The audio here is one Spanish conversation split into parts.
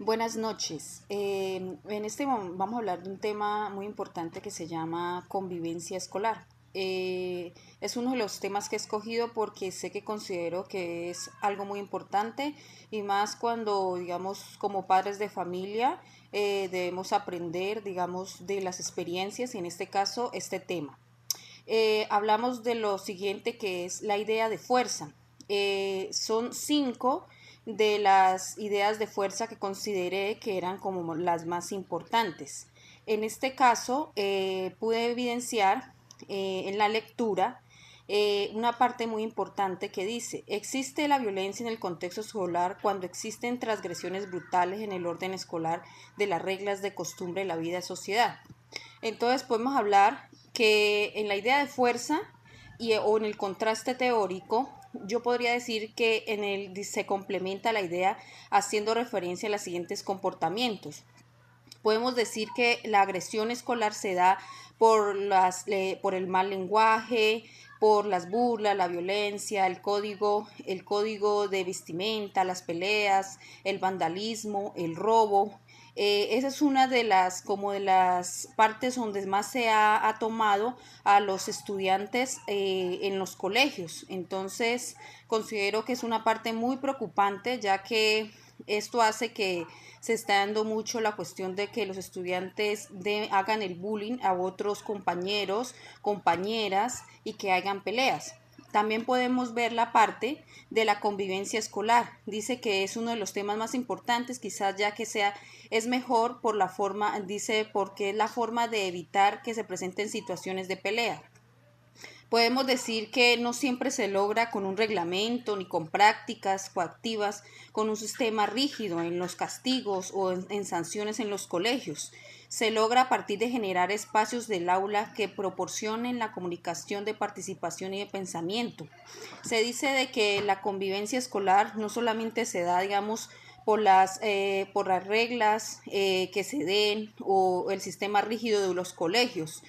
Buenas noches. En este momento vamos a hablar de un tema muy importante que se llama convivencia escolar. Es uno de los temas que he escogido porque sé que considero que es algo muy importante y más cuando, digamos, como padres de familia, debemos aprender, digamos, de las experiencias y en este caso este tema. Hablamos de lo siguiente que es la idea de fuerza. Son cinco de las ideas de fuerza que consideré que eran como las más importantes. En este caso, pude evidenciar en la lectura una parte muy importante que dice, existe la violencia en el contexto escolar cuando existen transgresiones brutales en el orden escolar de las reglas de costumbre de la vida de sociedad. Entonces podemos hablar que en la idea de fuerza o en el contraste teórico, yo podría decir que se complementa la idea haciendo referencia a los siguientes comportamientos. Podemos decir que la agresión escolar se da por el mal lenguaje, por las burlas, la violencia, el código de vestimenta, las peleas, el vandalismo, el robo. Esa es una de las partes donde más se ha tomado a los estudiantes en los colegios. Entonces, considero que es una parte muy preocupante, ya que esto hace que se está dando mucho la cuestión de que los estudiantes hagan el bullying a otros compañeros, compañeras y que hagan peleas. También podemos ver la parte de la convivencia escolar. Dice que es uno de los temas más importantes, quizás ya que es mejor por la forma, dice, porque es la forma de evitar que se presenten situaciones de pelea. Podemos decir que no siempre se logra con un reglamento ni con prácticas coactivas, con un sistema rígido en los castigos o en sanciones en los colegios. Se logra a partir de generar espacios del aula que proporcionen la comunicación de participación y de pensamiento. Se dice de que la convivencia escolar no solamente se da, digamos, por las reglas que se den o el sistema rígido de los colegios.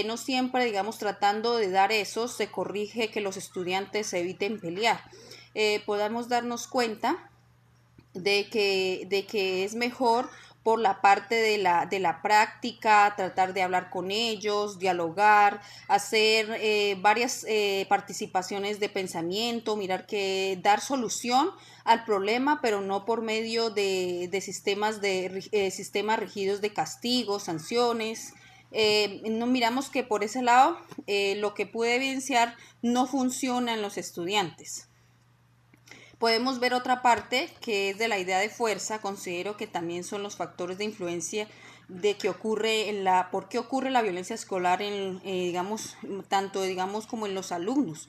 No siempre, digamos, tratando de dar eso, se corrige que los estudiantes eviten pelear. Podamos darnos cuenta de que es mejor por la parte de la práctica, tratar de hablar con ellos, dialogar, hacer varias participaciones de pensamiento, mirar que dar solución al problema, pero no por medio de sistemas rígidos de castigos, sanciones. No miramos que por ese lado lo que puede evidenciar no funciona en los estudiantes. Podemos ver otra parte que es de la idea de fuerza. Considero que también son los factores de influencia de que ocurre por qué ocurre la violencia escolar digamos, tanto digamos como en los alumnos.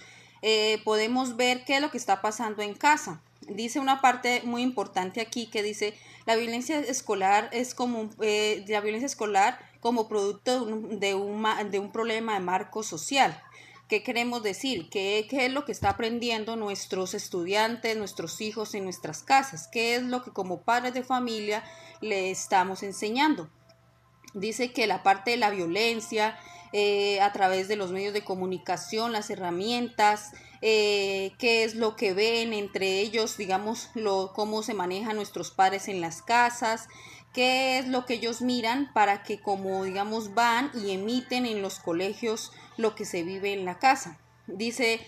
Podemos ver qué es lo que está pasando en casa. Dice una parte muy importante aquí que dice la violencia escolar es como la violencia escolar como producto de un problema de marco social. ¿Qué queremos decir? ¿Qué es lo que está aprendiendo nuestros estudiantes, nuestros hijos en nuestras casas? ¿Qué es lo que como padres de familia le estamos enseñando? Dice que la parte de la violencia a través de los medios de comunicación, las herramientas, qué es lo que ven entre ellos, digamos, cómo se manejan nuestros padres en las casas, qué es lo que ellos miran para que como digamos van y emiten en los colegios lo que se vive en la casa. Dice,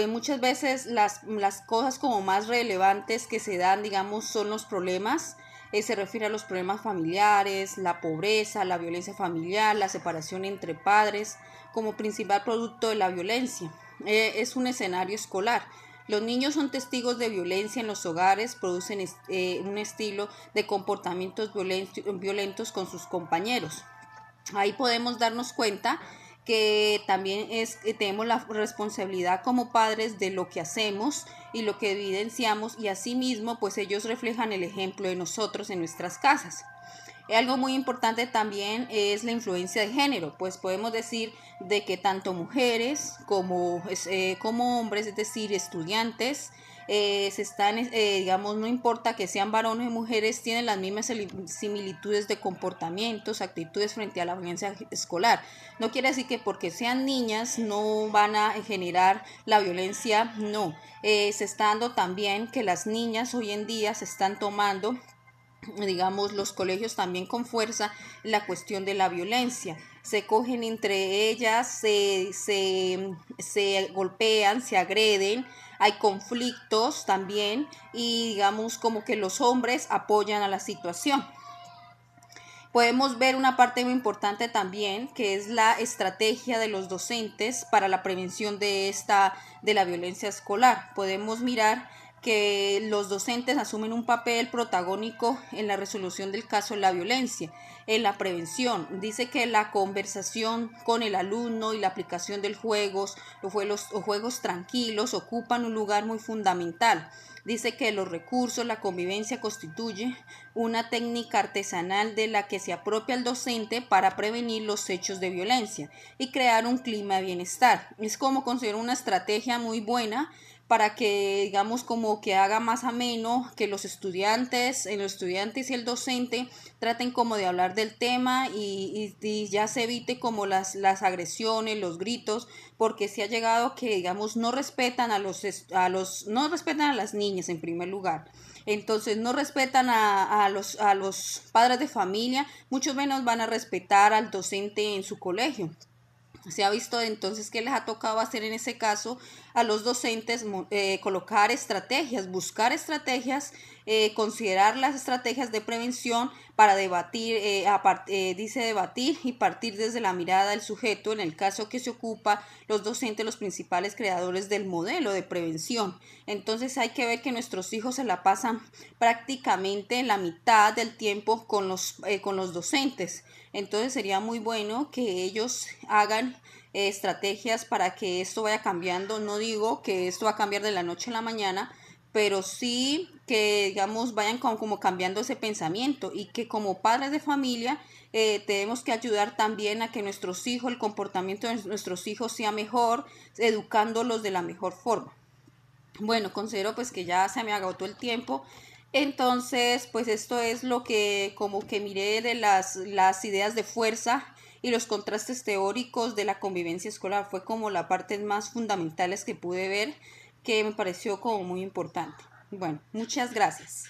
muchas veces las cosas como más relevantes que se dan, digamos, son los problemas. Se refiere a los problemas familiares, la pobreza, la violencia familiar, la separación entre padres, como principal producto de la violencia. Es un escenario escolar. Los niños son testigos de violencia en los hogares, producen un estilo de comportamientos violentos con sus compañeros. Ahí podemos darnos cuenta que también tenemos la responsabilidad como padres de lo que hacemos y lo que evidenciamos y asimismo pues ellos reflejan el ejemplo de nosotros en nuestras casas. Algo muy importante también es la influencia de género, pues podemos decir de que tanto mujeres como hombres, es decir, estudiantes, digamos, no importa que sean varones o mujeres, tienen las mismas similitudes de comportamientos, actitudes frente a la violencia escolar. No quiere decir que porque sean niñas no van a generar la violencia, no. Se está dando también que las niñas hoy en día se están tomando digamos, los colegios también con fuerza la cuestión de la violencia. Se cogen entre ellas, se golpean, se agreden, hay conflictos también y digamos como que los hombres apoyan a la situación. Podemos ver una parte muy importante también, que es la estrategia de los docentes para la prevención de la violencia escolar. Podemos mirar que los docentes asumen un papel protagónico en la resolución del caso de la violencia, en la prevención. Dice que la conversación con el alumno y la aplicación de juegos tranquilos ocupan un lugar muy fundamental. Dice que los recursos, la convivencia constituye una técnica artesanal de la que se apropia el docente para prevenir los hechos de violencia y crear un clima de bienestar. Es como considero una estrategia muy buena para que, digamos, como que haga más ameno que los estudiantes y el docente traten como de hablar del tema y ya se evite como las agresiones, los gritos, porque se ha llegado que, digamos, no respetan no respetan a las niñas en primer lugar. Entonces no respetan a los padres de familia, mucho menos van a respetar al docente en su colegio. Se ha visto entonces que les ha tocado hacer en ese caso a los docentes colocar estrategias, buscar estrategias, considerar las estrategias de prevención para debatir, dice debatir y partir desde la mirada del sujeto, en el caso que se ocupa los docentes, los principales creadores del modelo de prevención. Entonces hay que ver que nuestros hijos se la pasan prácticamente la mitad del tiempo con los docentes. Entonces sería muy bueno que ellos hagan estrategias para que esto vaya cambiando. No digo que esto va a cambiar de la noche a la mañana, pero sí que, digamos, vayan como cambiando ese pensamiento y que como padres de familia tenemos que ayudar también a que nuestros hijos, el comportamiento de nuestros hijos sea mejor, educándolos de la mejor forma. Bueno, considero pues que ya se me agotó el tiempo. Entonces, pues esto es lo que como que miré de las ideas de fuerza y los contrastes teóricos de la convivencia escolar. Fue como la parte más fundamentales que pude ver que me pareció como muy importante. Bueno, muchas gracias.